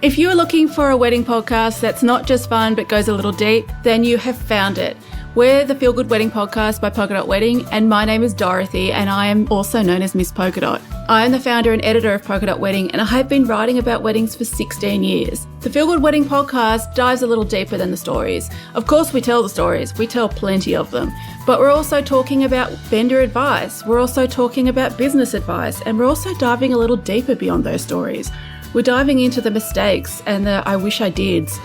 If you are looking for a wedding podcast that's not just fun but goes a little deep, then you have found it. We're the Feel Good Wedding Podcast by Polka Dot Wedding, and my name is Dorothy, and I am also known as Miss Polka Dot. I am the founder and editor of Polka Dot Wedding, and I have been writing about weddings for 16 years. The Feel Good Wedding Podcast dives a little deeper than the stories. Of course, we tell the stories. We tell plenty of them. But we're also talking about vendor advice. We're also talking about business advice, and we're also diving a little deeper beyond those stories. We're diving into the mistakes and the I wish I dids,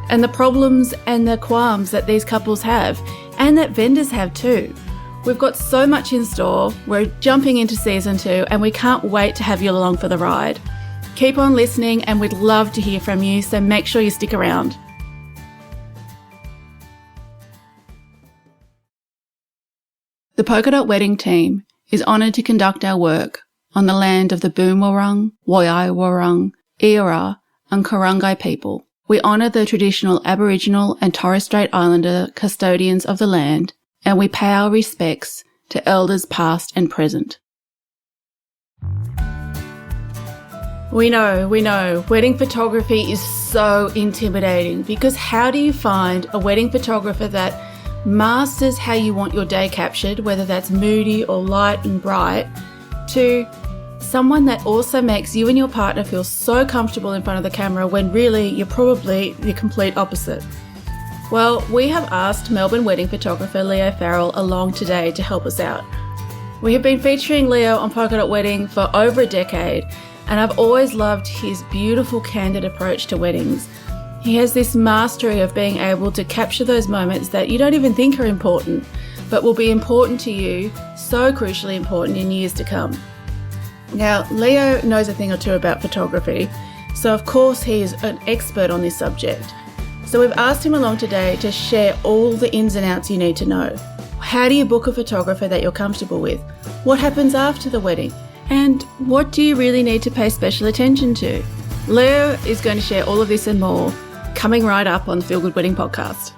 and the problems and the qualms that these couples have, and that vendors have too. We've got so much in store. We're jumping into season 2, and we can't wait to have you along for the ride. Keep on listening, and we'd love to hear from you, so make sure you stick around. The Polka Dot Wedding team is honoured to conduct our work on the land of the Boonwurrung, Woiwurrung, Eora and Kurungay people. We honour the traditional Aboriginal and Torres Strait Islander custodians of the land, and we pay our respects to elders past and present. We know, wedding photography is so intimidating, because how do you find a wedding photographer that masters how you want your day captured, whether that's moody or light and bright, to someone that also makes you and your partner feel so comfortable in front of the camera when really you're probably the complete opposite? Well, we have asked Melbourne wedding photographer Leo Farrell along today to help us out. We have been featuring Leo on Polka Dot Wedding for over a decade, and I've always loved his beautiful, candid approach to weddings. He has this mastery of being able to capture those moments that you don't even think are important, but will be important to you, so crucially important in years to come. Now, Leo knows a thing or two about photography, so of course he is an expert on this subject. So we've asked him along today to share all the ins and outs you need to know. How do you book a photographer that you're comfortable with? What happens after the wedding? And what do you really need to pay special attention to? Leo is going to share all of this and more, coming right up on the Feel Good Wedding Podcast.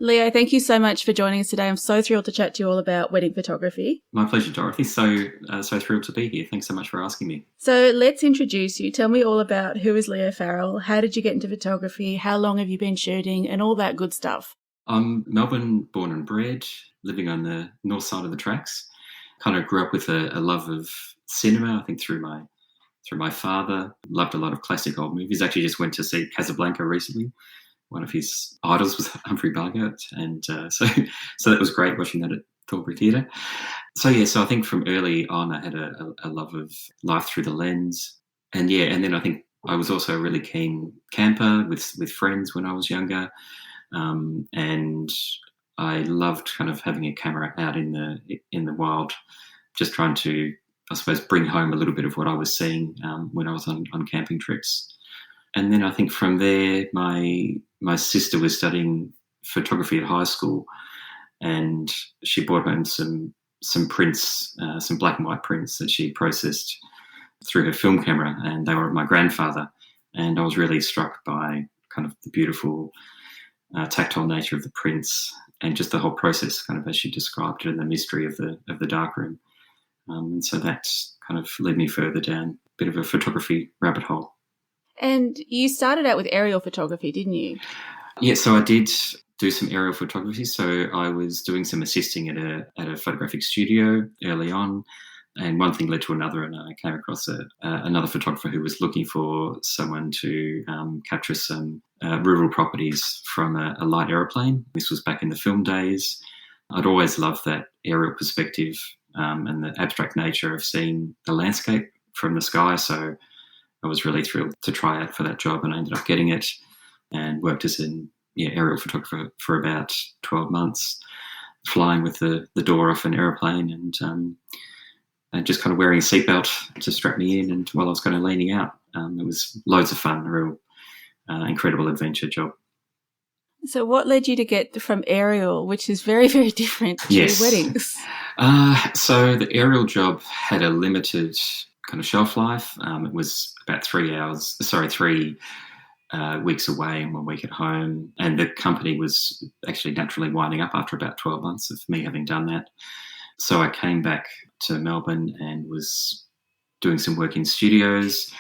Leo, thank you so much for joining us today. I'm so thrilled to chat to you all about wedding photography. My pleasure, Dorothy. So thrilled to be here. Thanks so much for asking me. So let's introduce you. Tell me all about who is Leo Farrell, how did you get into photography, how long have you been shooting, and all that good stuff. I'm Melbourne born and bred, living on the north side of the tracks. Kind of grew up with a love of cinema, I think through my father. Loved a lot of classic old movies. Actually just went to see Casablanca recently. One of his idols was Humphrey Bogart, and so that was great watching that at Thornbury Theatre. So I think from early on I had a love of life through the lens, and then I think I was also a really keen camper with friends when I was younger, and I loved kind of having a camera out in the wild, just trying to, I suppose, bring home a little bit of what I was seeing when I was on camping trips. And then I think from there, my sister was studying photography at high school, and she brought home some prints, some black and white prints that she processed through her film camera, and they were of my grandfather. And I was really struck by kind of the beautiful tactile nature of the prints, and just the whole process, kind of as she described it, and the mystery of the darkroom. And so that kind of led me further down a bit of a photography rabbit hole. And you started out with aerial photography, didn't you? Yeah, so I did do some aerial photography. So I was doing some assisting at a photographic studio early on, and one thing led to another, and I came across another photographer who was looking for someone to capture some rural properties from a light aeroplane. This was back in the film days. I'd always loved that aerial perspective and the abstract nature of seeing the landscape from the sky. So I was really thrilled to try out for that job, and I ended up getting it and worked as an aerial photographer for about 12 months, flying with the door off an aeroplane and just kind of wearing a seatbelt to strap me in, and while I was kind of leaning out. It was loads of fun, a real incredible adventure job. So what led you to get from aerial, which is very, very different, to weddings? So the aerial job had a limited kind of shelf life. It was about 3 weeks away and 1 week at home. And the company was actually naturally winding up after about 12 months of me having done that. So I came back to Melbourne and was doing some work in studios,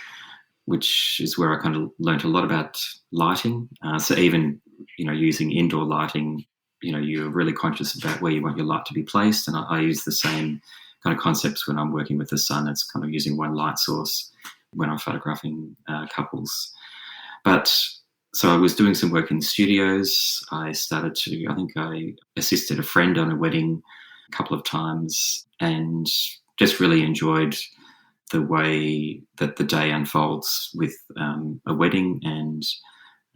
which is where I kind of learnt a lot about lighting. So even, using indoor lighting, you're really conscious about where you want your light to be placed. And I use the same kind of concepts when I'm working with the sun. It's kind of using one light source when I'm photographing couples. But so I was doing some work in studios. I think I assisted a friend on a wedding a couple of times and just really enjoyed the way that the day unfolds with a wedding. And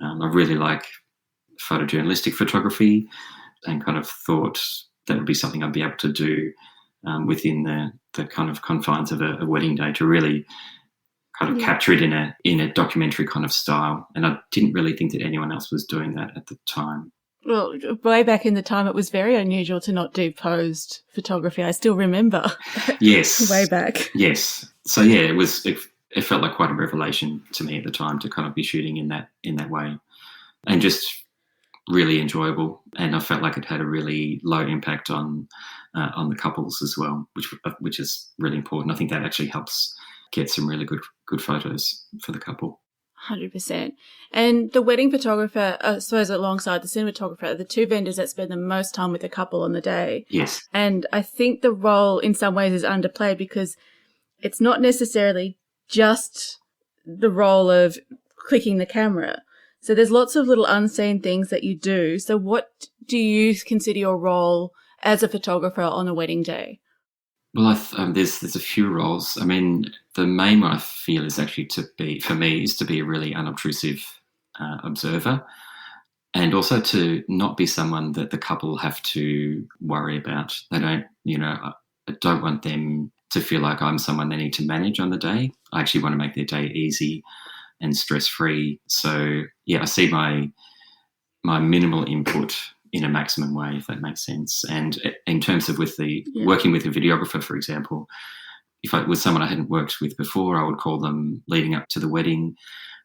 I really like photojournalistic photography and kind of thought that would be something I'd be able to do within the kind of confines of a wedding day to really kind of capture it in a documentary kind of style. And I didn't really think that anyone else was doing that at the time. Well, way back in the time, it was very unusual to not do posed photography. I still remember. Yes. Way back. Yes. So yeah, it felt like quite a revelation to me at the time to kind of be shooting in that way, and just really enjoyable. And I felt like it had a really low impact on the couples as well, which is really important. I think that actually helps get some really good photos for the couple. 100%. And the wedding photographer, I suppose alongside the cinematographer, are the two vendors that spend the most time with the couple on the day. Yes. And I think the role in some ways is underplayed because it's not necessarily just the role of clicking the camera. So there's lots of little unseen things that you do. So what do you consider your role as a photographer on a wedding day? Well, there's a few roles. I mean, the main one I feel is actually to be a really unobtrusive observer, and also to not be someone that the couple have to worry about. They don't, I don't want them to feel like I'm someone they need to manage on the day. I actually want to make their day easy and stress-free. So yeah, I see my minimal input in a maximum way, if that makes sense. And in terms of working with a videographer, for example, if it was someone I hadn't worked with before, I would call them leading up to the wedding,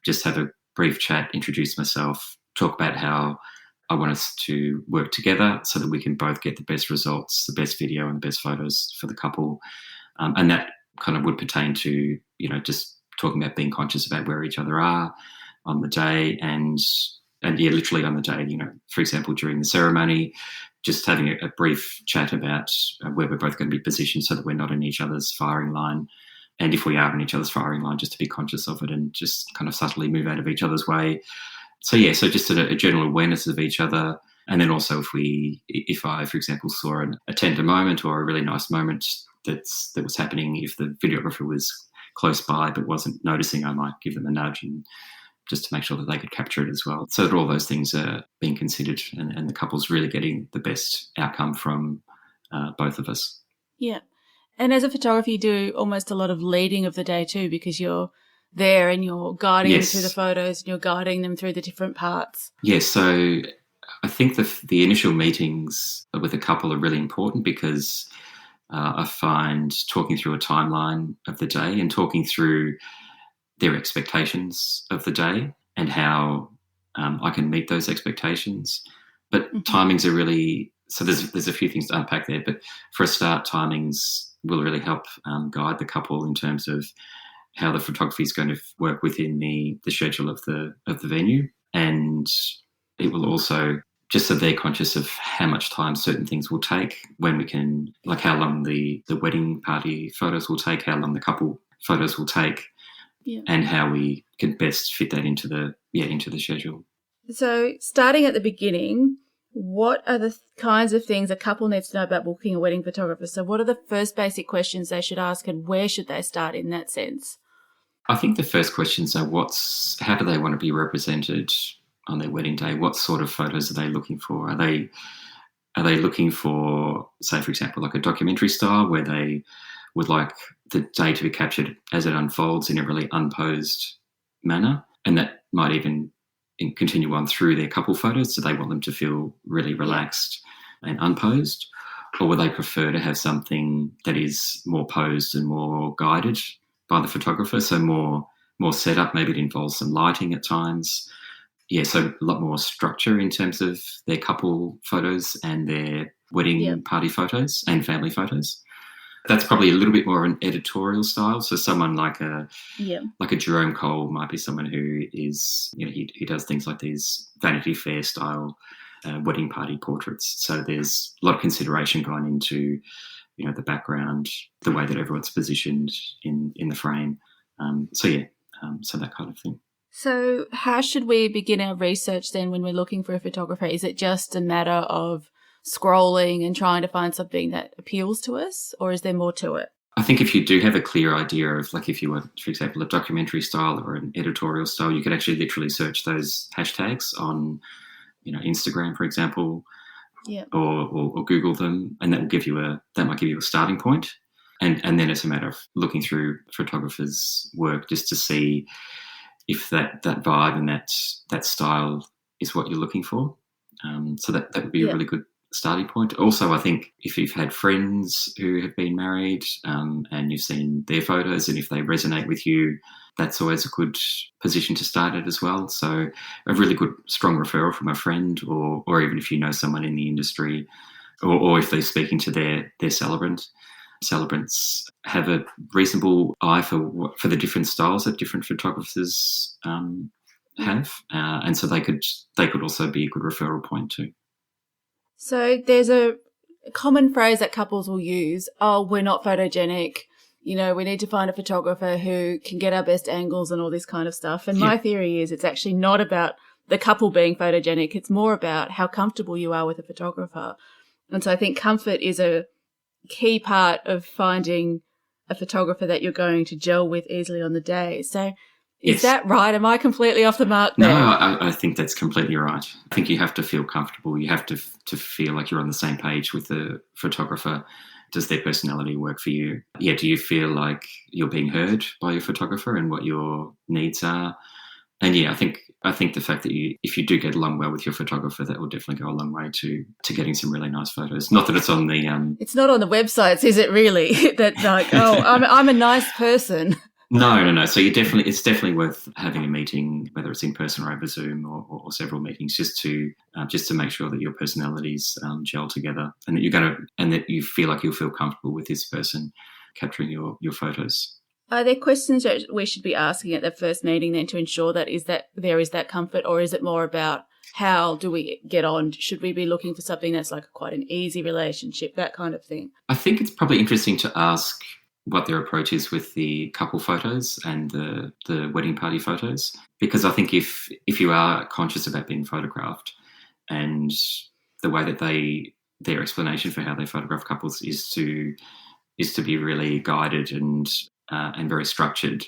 just have a brief chat, introduce myself, talk about how I want us to work together so that we can both get the best results, the best video and the best photos for the couple. And that kind of would pertain to, just talking about being conscious about where each other are on the day and yeah, literally on the day, for example, during the ceremony, just having a brief chat about where we're both going to be positioned so that we're not in each other's firing line. And if we are in each other's firing line, just to be conscious of it and just kind of subtly move out of each other's way. So yeah, so just a general awareness of each other. And then also if I, for example, saw a tender moment or a really nice moment that was happening, if the videographer was close by but wasn't noticing, I might give them a nudge and just to make sure that they could capture it as well. So that all those things are being considered and the couple's really getting the best outcome from both of us. Yeah. And as a photographer, you do almost a lot of leading of the day too, because you're there and you're guiding them through the photos and you're guiding them through the different parts. Yes. So I think the initial meetings with a couple are really important because I find talking through a timeline of the day and talking through their expectations of the day and how I can meet those expectations. But timings are really, so there's a few things to unpack there, but for a start, timings will really help guide the couple in terms of how the photography is going to work within the schedule of the venue. And it will also, just so they're conscious of how much time certain things will take, when we can, like how long the wedding party photos will take, how long the couple photos will take, and how we can best fit that into the schedule. So starting at the beginning, what are the kinds of things a couple needs to know about booking a wedding photographer? So what are the first basic questions they should ask and where should they start in that sense? I think the first questions are how do they want to be represented on their wedding day? What sort of photos are they looking for? Are they looking for, say, for example, like a documentary style where they would like the day to be captured as it unfolds in a really unposed manner? And that might even continue on through their couple photos. So they want them to feel really relaxed and unposed. Or would they prefer to have something that is more posed and more guided by the photographer? So more set up, maybe it involves some lighting at times. Yeah, so a lot more structure in terms of their couple photos and their wedding party photos and family photos. That's probably a little bit more of an editorial style. So someone like a Yeah. Jerome Cole might be someone who is, he does things like these Vanity Fair style wedding party portraits. So there's a lot of consideration gone into, the background, the way that everyone's positioned in the frame. So that kind of thing. So how should we begin our research then when we're looking for a photographer? Is it just a matter of scrolling and trying to find something that appeals to us, or is there more to it? I think if you do have a clear idea of, like, if you want, for example, a documentary style or an editorial style, you could actually literally search those hashtags on, Instagram, for example, Yeah. or Google them, and that might give you a starting point. And then it's a matter of looking through photographers' work just to see if that vibe and that style is what you're looking for. So that would be a really good starting point. Also, I think if you've had friends who have been married and you've seen their photos, and if they resonate with you, that's always a good position to start at as well. So a really good, strong referral from a friend, or even if you know someone in the industry, or if they're speaking to their celebrant. Celebrants have a reasonable eye for the different styles that different photographers have, and so they could also be a good referral point too. So there's a common phrase that couples will use: "Oh, we're not photogenic. We need to find a photographer who can get our best angles and all this kind of stuff." And my theory is it's actually not about the couple being photogenic. It's more about how comfortable you are with a photographer. And so I think comfort is a key part of finding a photographer that you're going to gel with easily on the day. So is that right? Am I completely off the mark there? No, I think that's completely right. I think you have to feel comfortable. You have to feel like you're on the same page with the photographer. Does their personality work for you? Yeah, do you feel like you're being heard by your photographer and what your needs are? And I think the fact that if you do get along well with your photographer, that will definitely go a long way to getting some really nice photos. Not that it's on the It's not on the websites, is it really? That like, oh, I'm a nice person. No. So it's definitely worth having a meeting, whether it's in person or over Zoom or several meetings, just to make sure that your personalities gel together, and that you feel like you'll feel comfortable with this person capturing your photos. Are there questions that we should be asking at the first meeting then to ensure that there is that comfort, or is it more about how do we get on? Should we be looking for something that's like quite an easy relationship, that kind of thing? I think it's probably interesting to ask what their approach is with the couple photos and the wedding party photos, because I think if you are conscious about being photographed, and the way that their explanation for how they photograph couples is to be really guided and very structured,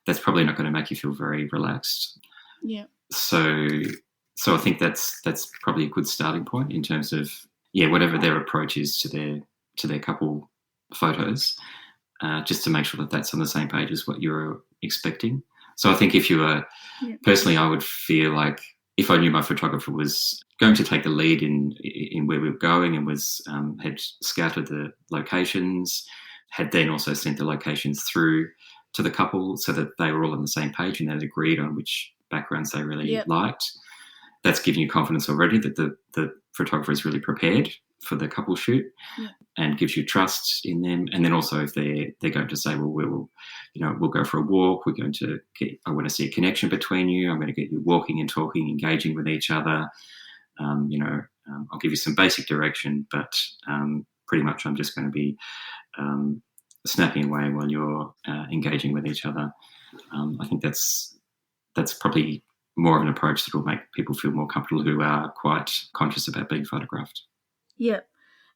that's probably not going to make you feel very relaxed. Yeah. So I think that's probably a good starting point in terms of whatever their approach is to their couple photos, just to make sure that that's on the same page as what you're expecting. So I think if you were personally, I would feel like if I knew my photographer was going to take the lead in where we were going and was had scouted the locations, had then also sent the locations through to the couple so that they were all on the same page and they'd agreed on which backgrounds they really liked. That's giving you confidence already that the photographer is really prepared for the couple shoot and gives you trust in them. And then also if they're going to say, well, we'll go for a walk. I want to see a connection between you. I'm going to get you walking and talking, engaging with each other. I'll give you some basic direction, but pretty much I'm just going to be snapping away while you're engaging with each other. I think that's probably more of an approach that will make people feel more comfortable who are quite conscious about being photographed. Yeah.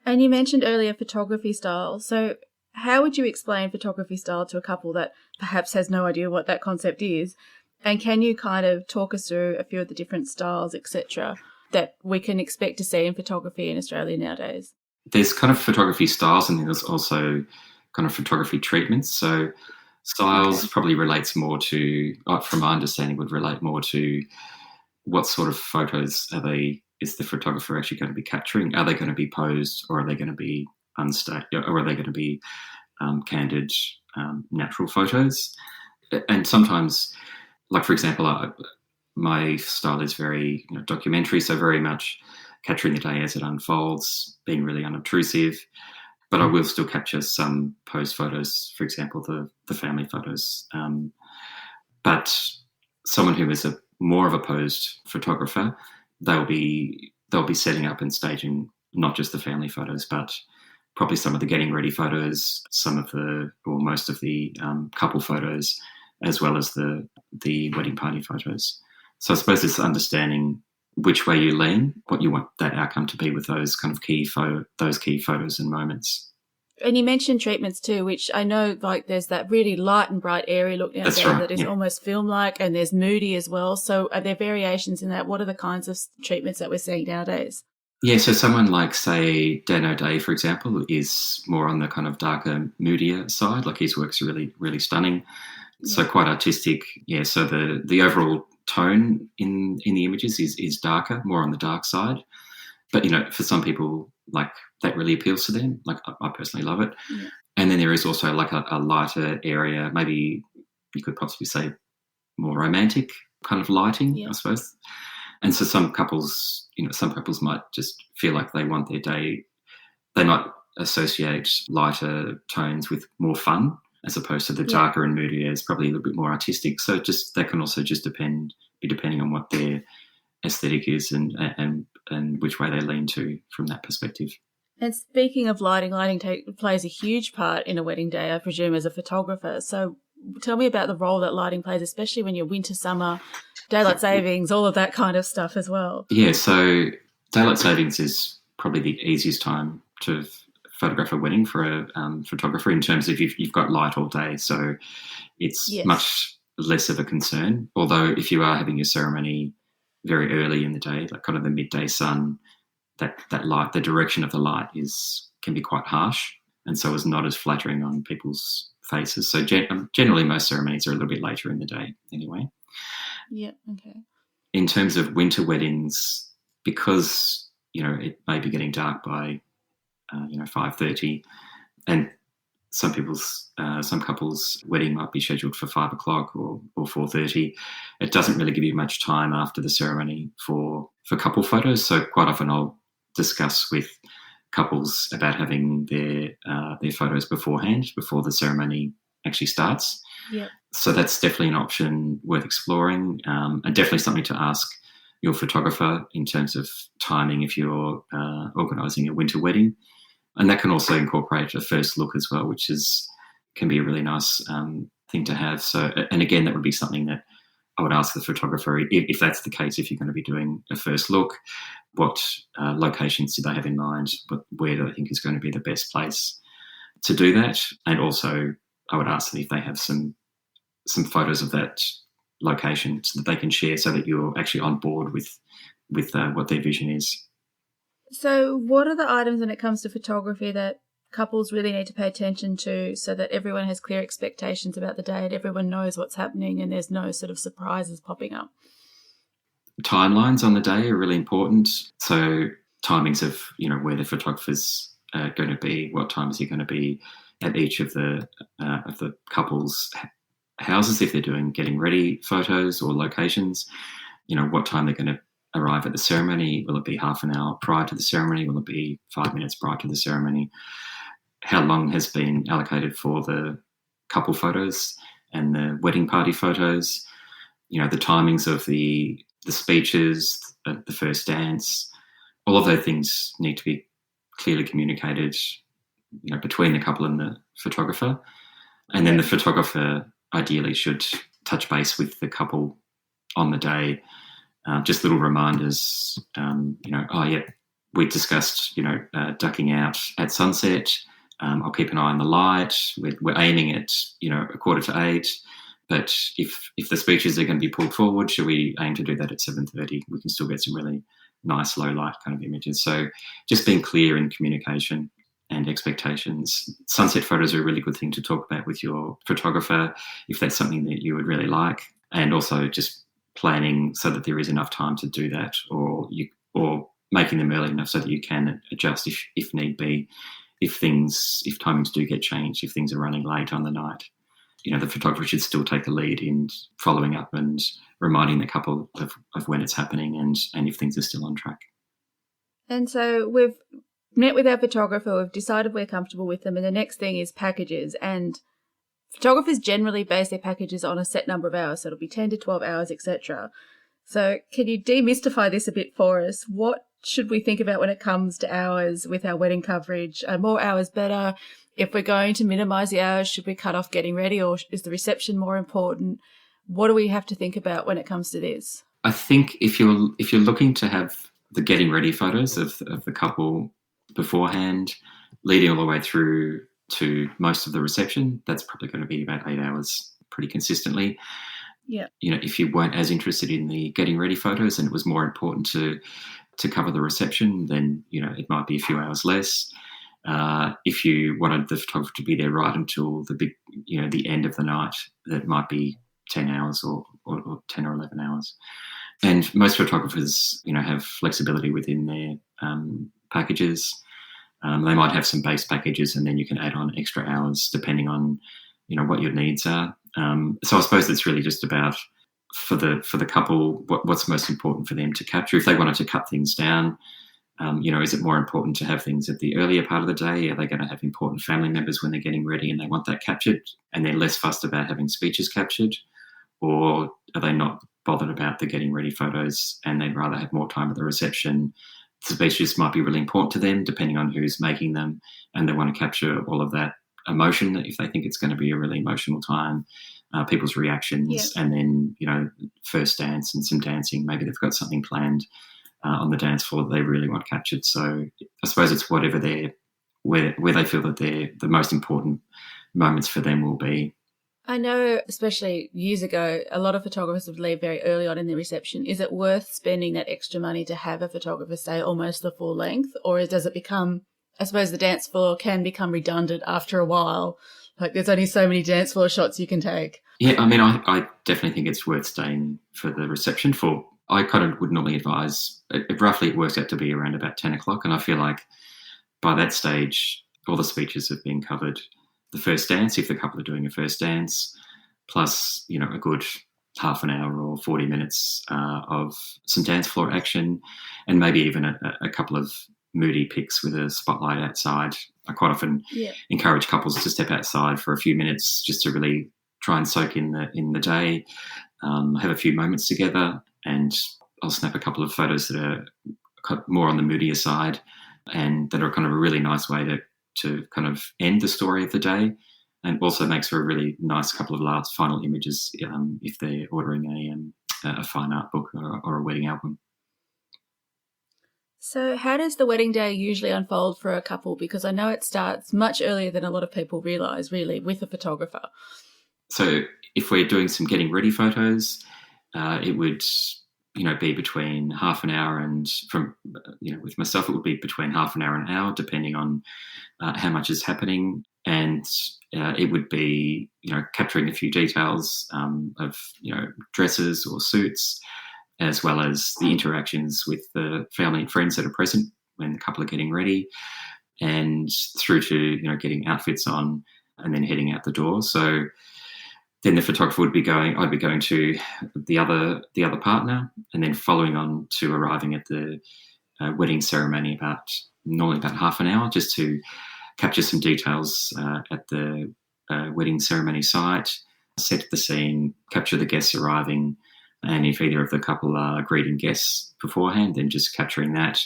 And you mentioned earlier photography style. So how would you explain photography style to a couple that perhaps has no idea what that concept is? And can you kind of talk us through a few of the different styles, etc., that we can expect to see in photography in Australia nowadays? There's kind of photography styles, and then there's also kind of photography treatments. So styles probably relates more to, from my understanding, would relate more to what sort of photos is the photographer actually going to be capturing? Are they going to be posed, or are they going to be unstaged, or are they going to be candid, natural photos? And sometimes, like for example, my style is very documentary, so very much capturing the day as it unfolds, being really unobtrusive. But I will still capture some posed photos, for example, the family photos. But someone who is more of a posed photographer, they'll be setting up and staging not just the family photos, but probably some of the getting ready photos, most of the couple photos, as well as the wedding party photos. So I suppose it's understanding which way you lean, what you want that outcome to be with those kind of key photos and moments. And you mentioned treatments too, which I know, like, there's that really light and bright airy look out there that is almost film-like, and there's moody as well. So are there variations in that? What are the kinds of treatments that we're seeing nowadays? Yeah, so someone like, say, Dan O'Day, for example, is more on the kind of darker, moodier side. Like, his work's really, really stunning. Yeah. So quite artistic. Yeah, so the overall tone in the images is darker, more on the dark side. But, for some people, like, that really appeals to them. Like, I personally love it. Yeah. And then there is also like a lighter area, maybe you could possibly say more romantic kind of lighting, yeah. I suppose. And so some couples might just feel like they want their day, they might associate lighter tones with more fun, as opposed to the darker and moodier is probably a little bit more artistic. So that can also just be depending on what their aesthetic is and which way they lean to from that perspective. And speaking of lighting plays a huge part in a wedding day, I presume, as a photographer. So tell me about the role that lighting plays, especially when you're winter, summer, daylight savings, all of that kind of stuff as well. Yeah, so daylight savings is probably the easiest time to photograph a wedding for a photographer, in terms of you've got light all day, so it's much less of a concern. Although if you are having your ceremony very early in the day, like kind of the midday sun, that light, the direction of the light can be quite harsh, and so is not as flattering on people's faces. So generally most ceremonies are a little bit later in the day anyway. Yeah, okay. In terms of winter weddings, because, it may be getting dark by, 5:30, and some couples' wedding might be scheduled for 5 o'clock or 4:30. It doesn't really give you much time after the ceremony for couple photos. So quite often I'll discuss with couples about having their photos beforehand, before the ceremony actually starts. Yeah. So that's definitely an option worth exploring, and definitely something to ask your photographer in terms of timing if you're organising a winter wedding. And that can also incorporate a first look as well, which can be a really nice thing to have. So, and again, that would be something that I would ask the photographer, if that's the case, if you're going to be doing a first look, what locations do they have in mind? Where do they think is going to be the best place to do that? And also, I would ask them if they have some photos of that location so that they can share, so that you're actually on board with what their vision is. So what are the items when it comes to photography that couples really need to pay attention to, so that everyone has clear expectations about the day and everyone knows what's happening and there's no sort of surprises popping up? Timelines on the day are really important. So timings of, where the photographer's going to be, what time is he going to be at each of the couple's houses, if they're doing getting ready photos or locations, what time they're going to arrive at the ceremony. Will it be half an hour prior to the ceremony? Will it be 5 minutes prior to the ceremony? How long has been allocated for the couple photos and the wedding party photos? The timings of the speeches, the first dance, all of those things need to be clearly communicated, between the couple and the photographer. And then the photographer ideally should touch base with the couple on the day. Just little reminders, we discussed, ducking out at sunset. I'll keep an eye on the light. We're aiming at, 7:45. But if the speeches are going to be pulled forward, should we aim to do that at 7:30? We can still get some really nice low light kind of images. So just being clear in communication and expectations. Sunset photos are a really good thing to talk about with your photographer if that's something that you would really like. And also just planning so that there is enough time to do that, or making them early enough so that you can adjust if need be, if timings do get changed, if things are running late on the night. The photographer should still take the lead in following up and reminding the couple of when it's happening and if things are still on track. And so we've met with our photographer, we've decided we're comfortable with them, and the next thing is packages. And photographers generally base their packages on a set number of hours, so it'll be 10 to 12 hours, etc. So can you demystify this a bit for us? What should we think about when it comes to hours with our wedding coverage? Are more hours better? If we're going to minimise the hours, should we cut off getting ready, or is the reception more important? What do we have to think about when it comes to this? I think if you're looking to have the getting ready photos of the couple beforehand, leading all the way through to most of the reception, that's probably going to be about 8 hours pretty consistently. Yeah. If you weren't as interested in the getting ready photos and it was more important to cover the reception, then, it might be a few hours less. If you wanted the photographer to be there right until the end of the night, that might be 10 hours or 10 or 11 hours. And most photographers, have flexibility within their packages. They might have some base packages and then you can add on extra hours depending on, what your needs are. So I suppose it's really just about for the couple, what's most important for them to capture. If they wanted to cut things down, is it more important to have things at the earlier part of the day? Are they going to have important family members when they're getting ready and they want that captured and they're less fussed about having speeches captured? Or are they not bothered about the getting ready photos and they'd rather have more time at the reception? The speeches might be really important to them depending on who's making them, and they want to capture all of that emotion if they think it's going to be a really emotional time, people's reactions, and then, first dance and some dancing. Maybe they've got something planned on the dance floor that they really want captured. So I suppose it's whatever where they feel that the most important moments for them will be. I know, especially years ago, a lot of photographers would leave very early on in the reception. Is it worth spending that extra money to have a photographer stay almost the full length? Or does it become, I suppose the dance floor can become redundant after a while? Like there's only so many dance floor shots you can take. Yeah, I mean, I definitely think it's worth staying for the reception for. I kind of would normally advise, roughly it works out to be around about 10 o'clock. And I feel like by that stage, all the speeches have been covered. The first dance, if the couple are doing a first dance, plus, a good half an hour or 40 minutes of some dance floor action, and maybe even a couple of moody pics with a spotlight outside. I quite often encourage couples to step outside for a few minutes just to really try and soak in the day, have a few moments together, and I'll snap a couple of photos that are more on the moodier side and that are kind of a really nice way to kind of end the story of the day, and also makes for a really nice couple of last final images if they're ordering a fine art book or a wedding album. So how does the wedding day usually unfold for a couple? Because I know it starts much earlier than a lot of people realise, really, with a photographer. So if we're doing some getting ready photos, it would be between half an hour and with myself, it would be between half an hour and an hour, depending on how much is happening. And it would be, capturing a few details of, dresses or suits, as well as the interactions with the family and friends that are present when the couple are getting ready, and through to, getting outfits on and then heading out the door. So then the photographer I'd be going to the other partner, and then following on to arriving at the wedding ceremony normally about half an hour, just to capture some details at the wedding ceremony site, set the scene, capture the guests arriving, and if either of the couple are greeting guests beforehand, then just capturing that,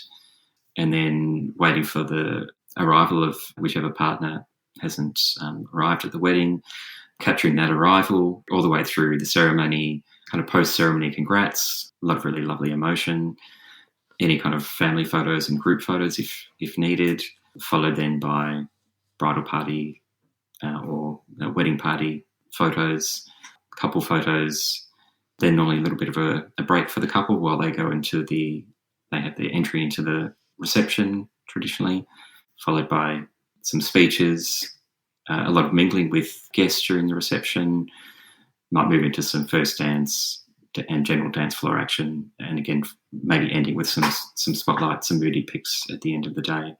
and then waiting for the arrival of whichever partner hasn't arrived at the wedding, capturing that arrival all the way through the ceremony, kind of post-ceremony congrats, a lot of really lovely emotion, any kind of family photos and group photos if needed, followed then by bridal party or wedding party photos, couple photos, then normally a little bit of a break for the couple while they go they have their entry into the reception traditionally, followed by some speeches, a lot of mingling with guests during the reception, might move into some first dance and general dance floor action, and again, maybe ending with some spotlights, some moody pics at the end of the day.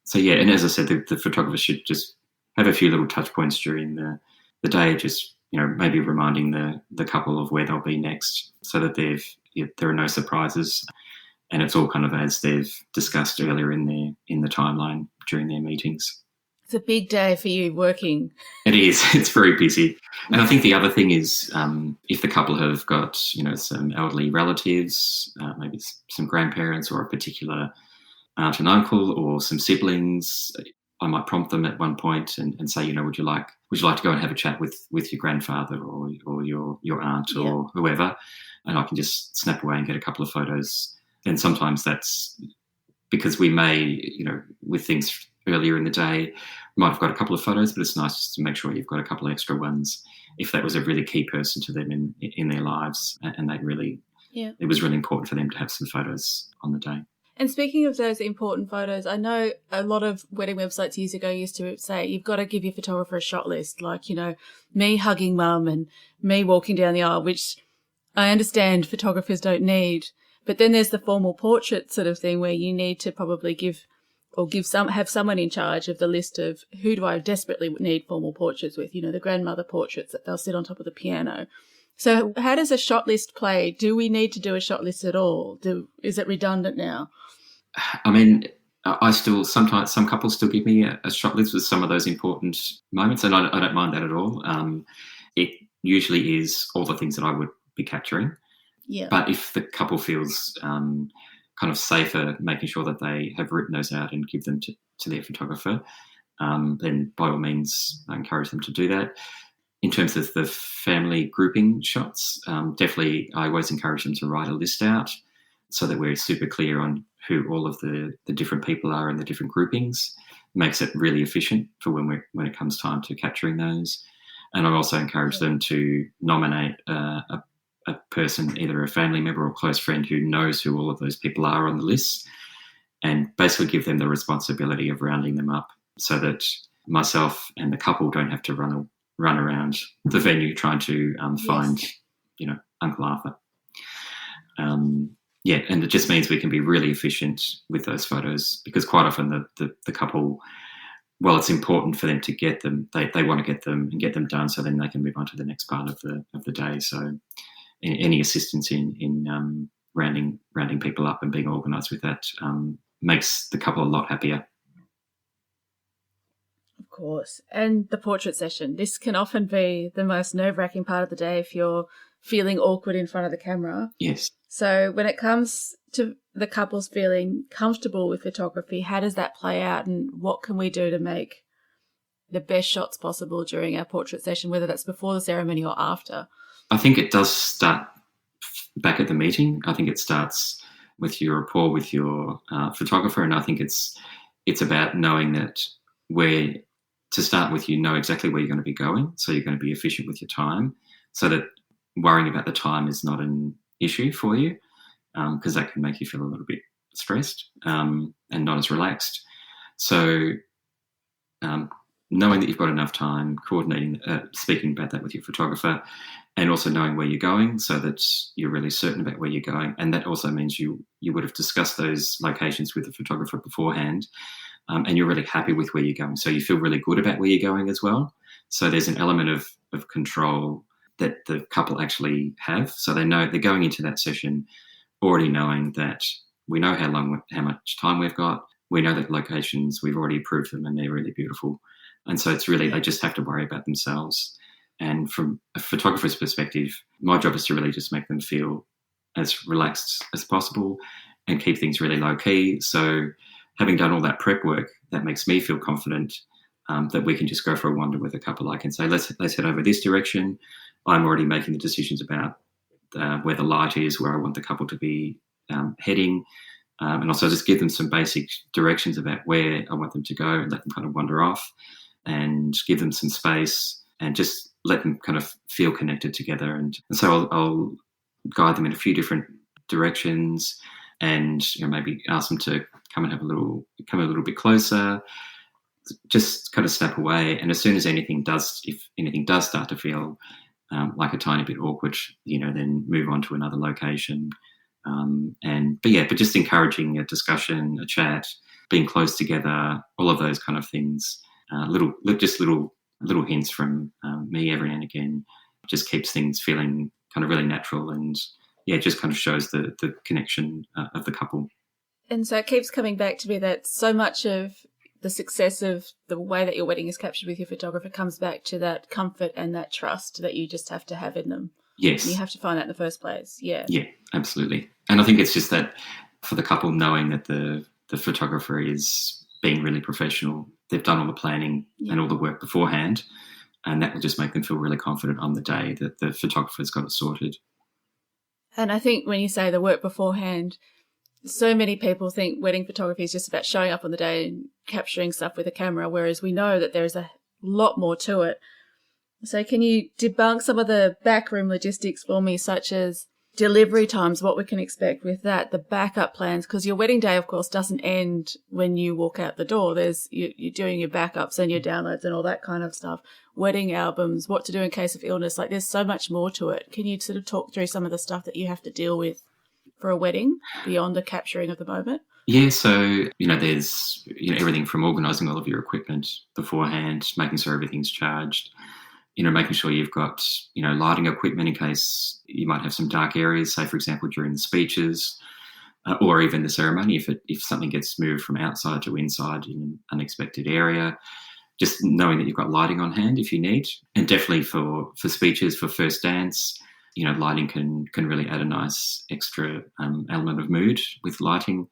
So yeah, and as I said, the photographer should just have a few little touch points during the day, just maybe reminding the couple of where they'll be next, so that there are no surprises. And it's all kind of as they've discussed earlier in the timeline during their meetings. It's a big day for you working. It is. It's very busy. And I think the other thing is if the couple have got, some elderly relatives, maybe some grandparents or a particular aunt and uncle or some siblings, I might prompt them at one point and say, would you like to go and have a chat with your grandfather or your aunt or whoever? And I can just snap away and get a couple of photos. And sometimes that's because we may, with things earlier in the day, might have got a couple of photos, but it's nice just to make sure you've got a couple of extra ones if that was a really key person to them in their lives, and it was really important for them to have some photos on the day. And speaking of those important photos, I know a lot of wedding websites years ago used to say you've got to give your photographer a shot list, like, me hugging mum and me walking down the aisle, which I understand photographers don't need. But then there's the formal portrait sort of thing where you need to probably have someone in charge of the list of who do I desperately need formal portraits with, the grandmother portraits that they'll sit on top of the piano. So how does a shot list play? Do we need to do a shot list at all? Is it redundant now? I mean, sometimes some couples still give me a shot list with some of those important moments, and I don't mind that at all. It usually is all the things that I would be capturing. Yeah. But if the couple feels kind of safer making sure that they have written those out and give them to their photographer, then by all means I encourage them to do that. In terms of the family grouping shots, definitely I always encourage them to write a list out so that we're super clear on who all of the different people are in the different groupings. It makes it really efficient for when it comes time to capturing those. And I also encourage them to nominate a person, either a family member or a close friend who knows who all of those people are on the list, and basically give them the responsibility of rounding them up so that myself and the couple don't have to run around the venue trying to find, Uncle Arthur. And it just means we can be really efficient with those photos, because quite often the couple, while it's important for them to get them, they want to get them and get them done so then they can move on to the next part of the day. So any assistance in rounding people up and being organised with that makes the couple a lot happier. Of course. And the portrait session. This can often be the most nerve-wracking part of the day if you're feeling awkward in front of the camera. Yes. So when it comes to the couples feeling comfortable with photography, how does that play out, and what can we do to make the best shots possible during our portrait session, whether that's before the ceremony or after? I think it does start back at the meeting. I think it starts with your rapport with your photographer, and I think it's about knowing that to start with, you know exactly where you're going to be going, so you're going to be efficient with your time, so that worrying about the time is not an issue for you, because that can make you feel a little bit stressed and not as relaxed. So knowing that you've got enough time, speaking about that with your photographer, and also knowing where you're going so that you're really certain about where you're going. And that also means you would have discussed those locations with the photographer beforehand, and you're really happy with where you're going. So you feel really good about where you're going as well. So there's an element of control that the couple actually have. So they know they're going into that session already knowing that we know how much time we've got. We know that locations, we've already approved them and they're really beautiful. And so it's really, they just have to worry about themselves. And from a photographer's perspective, my job is to really just make them feel as relaxed as possible and keep things really low key. So having done all that prep work, that makes me feel confident that we can just go for a wander with a couple. I can say, let's head over this direction. I'm already making the decisions about where the light is, where I want the couple to be heading, and also just give them some basic directions about where I want them to go and let them kind of wander off and give them some space and just let them kind of feel connected together. And so I'll guide them in a few different directions and maybe ask them to come a little bit closer, just kind of step away. And as soon as if anything does start to feel like a tiny bit awkward, then move on to another location. But just encouraging a discussion, a chat, being close together, all of those kind of things. Little hints from me every now and again just keeps things feeling kind of really natural and it just kind of shows the connection of the couple. And so it keeps coming back to me that so much of the success of the way that your wedding is captured with your photographer comes back to that comfort and that trust that you just have to have in them. Yes. And you have to find that in the first place. Yeah. Yeah, absolutely. And I think it's just that for the couple, knowing that the photographer is being really professional, they've done all the planning and all the work beforehand, and that will just make them feel really confident on the day that the photographer's got it sorted. And I think when you say the work beforehand, so many people think wedding photography is just about showing up on the day and capturing stuff with a camera, whereas we know that there's a lot more to it. So can you debunk some of the backroom logistics for me, such as delivery times, what we can expect with that, the backup plans? Because your wedding day, of course, doesn't end when you walk out the door. You're doing your backups and your downloads and all that kind of stuff. Wedding albums, what to do in case of illness. Like, there's so much more to it. Can you sort of talk through some of the stuff that you have to deal with for a wedding beyond the capturing of the moment? Yeah, so, there's, everything from organising all of your equipment beforehand, making sure everything's charged, making sure you've got, lighting equipment in case you might have some dark areas, say, for example, during the speeches or even the ceremony, if something gets moved from outside to inside in an unexpected area, just knowing that you've got lighting on hand if you need. And definitely for speeches, for first dance, lighting can really add a nice extra element of mood with lighting.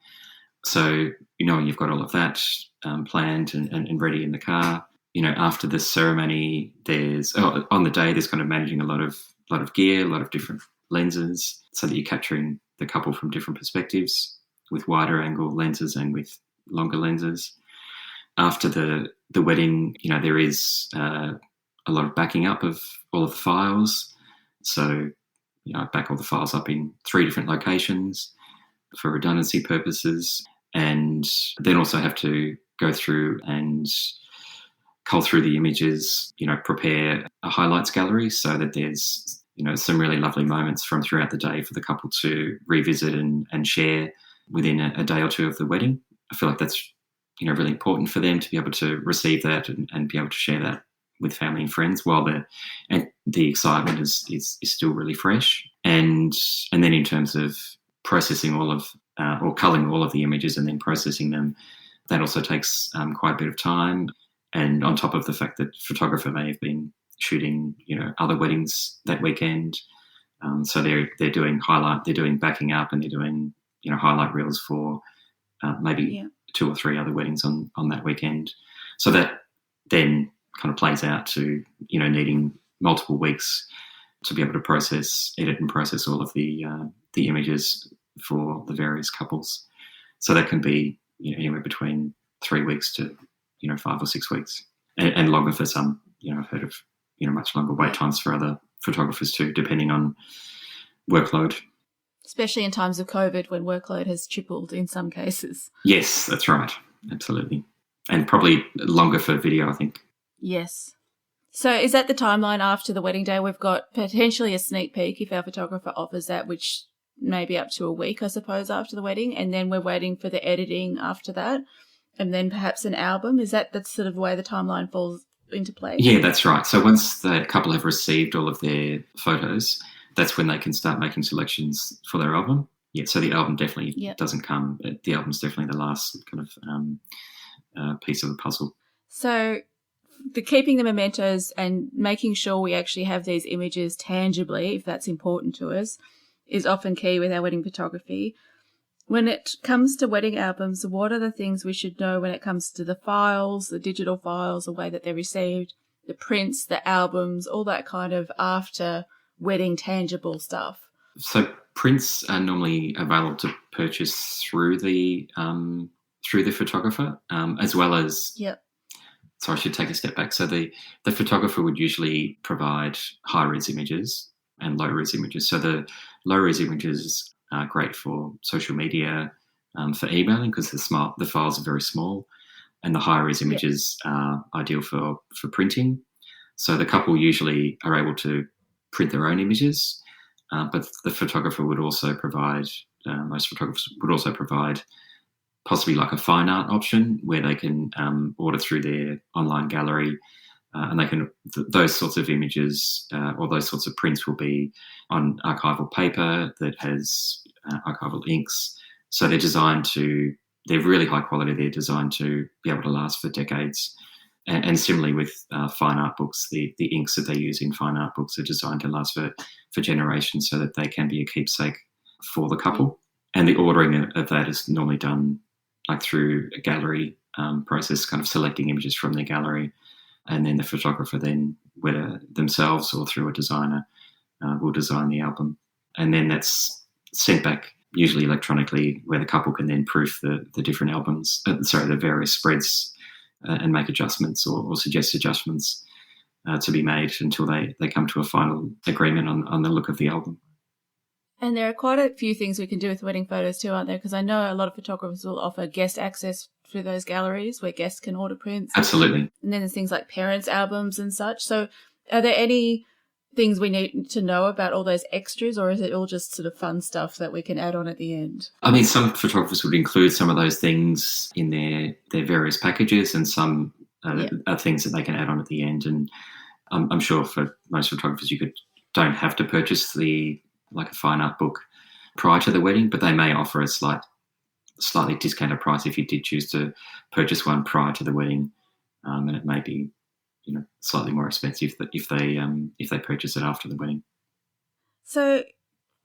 So, knowing you've got all of that planned and ready in the car. After the ceremony, on the day, there's kind of managing a lot of gear, a lot of different lenses, so that you're capturing the couple from different perspectives with wider angle lenses and with longer lenses. After the wedding, there is a lot of backing up of all of the files. So, I back all the files up in 3 different locations for redundancy purposes, and then also have to go through and cull through the images, prepare a highlights gallery so that there's, some really lovely moments from throughout the day for the couple to revisit and share within a day or two of the wedding. I feel like that's, really important for them to be able to receive that and be able to share that with family and friends while the excitement is still really fresh. And then in terms of processing all of, or culling all of the images and then processing them, that also takes quite a bit of time. And on top of the fact that photographer may have been shooting, other weddings that weekend, so they're doing backing up, and they're doing, highlight reels for maybe 2 or 3 other weddings on that weekend. So that then kind of plays out to, needing multiple weeks to be able to edit and process all of the images for the various couples. So that can be, anywhere between 3 weeks to 5 or 6 weeks, and longer for some. I've heard of much longer wait times for other photographers too, depending on workload. Especially in times of COVID, when workload has tripled in some cases. Yes, that's right, absolutely, and probably longer for video, I think. Yes. So is that the timeline after the wedding day? We've got potentially a sneak peek if our photographer offers that, which may be up to a week, I suppose, after the wedding, and then we're waiting for the editing after that. And then perhaps an album. Is that's sort of the way the timeline falls into place? Yeah, that's right. So once the couple have received all of their photos, that's when they can start making selections for their album. Yeah, so the album definitely doesn't come. The album's definitely the last kind of piece of the puzzle. So the keeping the mementos and making sure we actually have these images tangibly, if that's important to us, is often key with our wedding photography. When it comes to wedding albums, what are the things we should know when it comes to the files, the digital files, the way that they're received, the prints, the albums, all that kind of after wedding tangible stuff? So prints are normally available to purchase through the photographer, as well as. Yep. So I should take a step back. So the photographer would usually provide high-res images and low-res images. So the low-res images are great for social media, for emailing, because the files are very small, and the high-res images are ideal for printing. So the couple usually are able to print their own images, but the photographer would also provide, most photographers would also provide possibly like a fine art option where they can order through their online gallery and they can those sorts of images or those sorts of prints will be on archival paper that has archival inks. So they're really high quality. They're designed to be able to last for decades. And similarly with fine art books, the inks that they use in fine art books are designed to last for generations, so that they can be a keepsake for the couple. And the ordering of that is normally done like through a gallery process, kind of selecting images from their gallery, and then the photographer then, whether themselves or through a designer, will design the album. And then that's sent back, usually electronically, where the couple can then proof the different albums, the various spreads, and make adjustments or suggest adjustments to be made until they come to a final agreement on the look of the album. And there are quite a few things we can do with wedding photos too, aren't there? Because I know a lot of photographers will offer guest access through those galleries where guests can order prints. Absolutely. And then there's things like parents' albums and such. So are there any things we need to know about all those extras, or is it all just sort of fun stuff that we can add on at the end? I mean, some photographers would include some of those things in their various packages, and some are things that they can add on at the end. And I'm sure for most photographers don't have to purchase like a fine art book prior to the wedding, but they may offer a slightly discounted price if you did choose to purchase one prior to the wedding, and it may be slightly more expensive if they purchase it after the wedding. So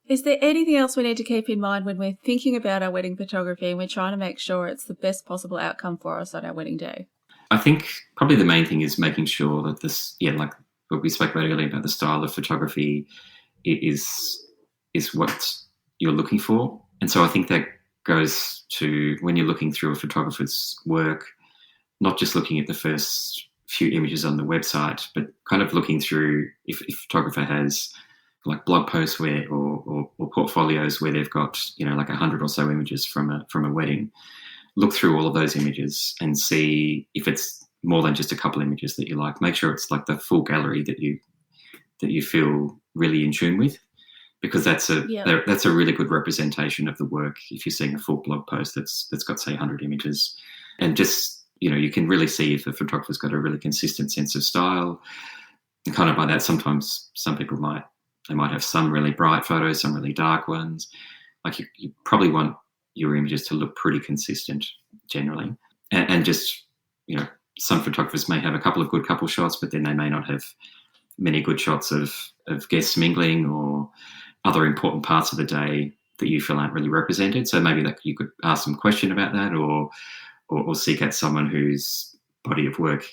is there anything else we need to keep in mind when we're thinking about our wedding photography and we're trying to make sure it's the best possible outcome for us on our wedding day? I think probably the main thing is making sure that this, like what we spoke about earlier about the style of photography is what you're looking for. And so I think that goes to when you're looking through a photographer's work, not just looking at the first few images on the website, but kind of looking through if a photographer has like blog posts or portfolios where they've got like 100 or so images from a wedding. Look through all of those images and see if it's more than just a couple images that you like. Make sure it's like the full gallery that you feel really in tune with, because that's a really good representation of the work. If you're seeing a full blog post that's got say 100 images, and just you can really see if the photographer's got a really consistent sense of style. And kind of by that, sometimes some people might have some really bright photos, some really dark ones. Like you probably want your images to look pretty consistent generally. And just, some photographers may have a couple of good couple shots, but then they may not have many good shots of guests mingling or other important parts of the day that you feel aren't really represented. So maybe that you could ask them a question about that, or seek out someone whose body of work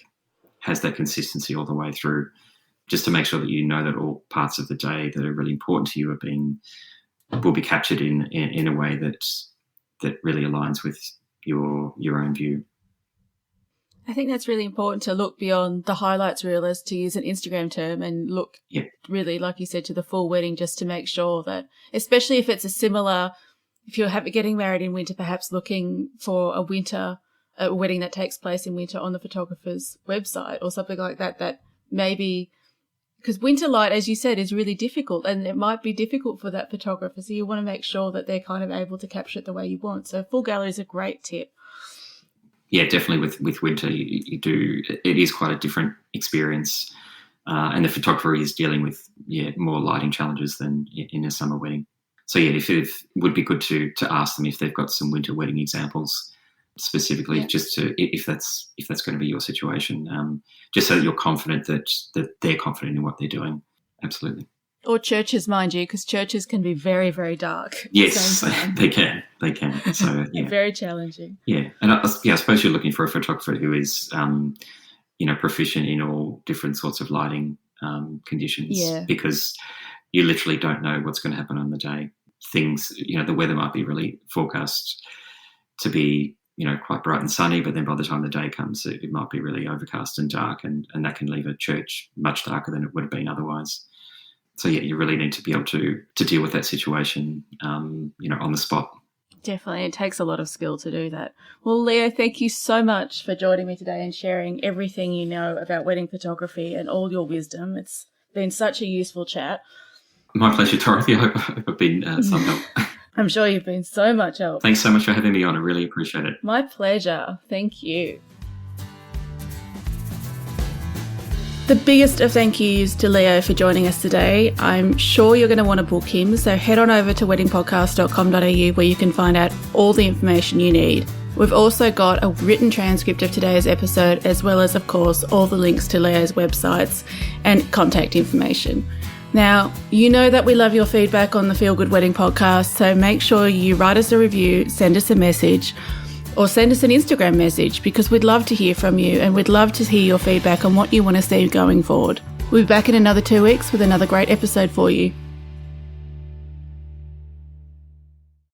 has that consistency all the way through, just to make sure that that all parts of the day that are really important to you will be captured in a way that really aligns with your own view. I think that's really important to look beyond the highlights reel, as to use an Instagram term, and look really, like you said, to the full wedding, just to make sure that, especially if it's if you're getting married in winter, perhaps looking for a wedding that takes place in winter on the photographer's website or something like that maybe, because winter light, as you said, is really difficult, and it might be difficult for that photographer. So you want to make sure that they're kind of able to capture it the way you want. So full gallery is a great tip. Yeah, definitely with winter, you do. It is quite a different experience, and the photographer is dealing with more lighting challenges than in a summer wedding. So if it would be good to ask them if they've got some winter wedding examples specifically, just to if that's going to be your situation, just so that you're confident that they're confident in what they're doing. Absolutely. Or churches, mind you, because churches can be very, very dark. Yes, they can. So very challenging. Yeah, and I suppose you're looking for a photographer who is, proficient in all different sorts of lighting conditions. Yeah. Because you literally don't know what's going to happen on the day. Things, the weather might be really forecast to be, quite bright and sunny, but then by the time the day comes, it might be really overcast and dark, and that can leave a church much darker than it would have been otherwise. So, you really need to be able to deal with that situation, on the spot. Definitely. It takes a lot of skill to do that. Well, Leo, thank you so much for joining me today and sharing everything you know about wedding photography and all your wisdom. It's been such a useful chat. My pleasure, Dorothy. I hope I've been some help. I'm sure you've been so much help. Thanks so much for having me on. I really appreciate it. My pleasure. Thank you. The biggest of thank yous to Leo for joining us today. I'm sure you're going to want to book him, so head on over to weddingpodcast.com.au where you can find out all the information you need. We've also got a written transcript of today's episode, as well as, of course, all the links to Leo's websites and contact information. Now, you know that we love your feedback on the Feel Good Wedding podcast, so make sure you write us a review, send us a message, or send us an Instagram message, because we'd love to hear from you and we'd love to hear your feedback on what you want to see going forward. We'll be back in another 2 weeks with another great episode for you.